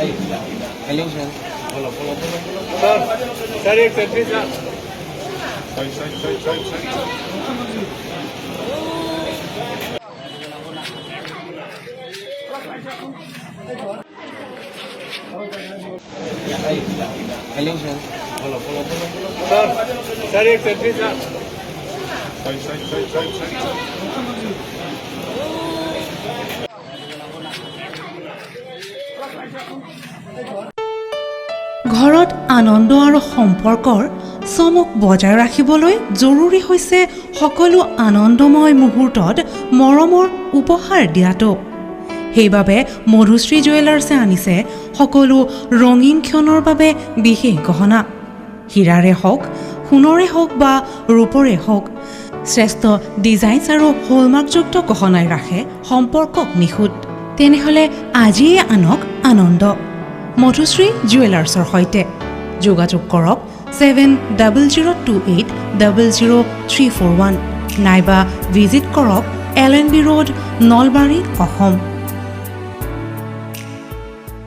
Hello sir बोलो बोलो बोलो सर एक सेल्फी सर हेलो सर बोलो बोलो बोलो सर एक सेल्फी सर ঘৰত আনন্দ আৰু সম্পৰ্কৰ চমক বজাই ৰাখিবলৈ জৰুৰী হৈছে সকলো আনন্দময় মুহূৰ্তত মৰমৰ উপহাৰ দিয়াটো। সেইবাবে মধুশ্ৰী জুৱেলাৰ্ছে আনিছে সকলো ৰঙীন ক্ষণৰ বাবে বিশেষ গহনা। হীৰাৰে হওক, সোণৰে হওক বা ৰূপৰে হওক, শ্ৰেষ্ঠ ডিজাইনছ আৰু হলমাৰ্কযুক্ত গহনাই ৰাখে সম্পৰ্কক নিখুঁত। তেনেহ'লে আজিয়ে আনক আনন্দ মধুশ্ৰী জুৱেলাৰ্ছৰ সৈতে যোগাযোগ কৰক 7002800341 নাইবা ভিজিট কৰক LNB ৰোড নলবাৰী অসম।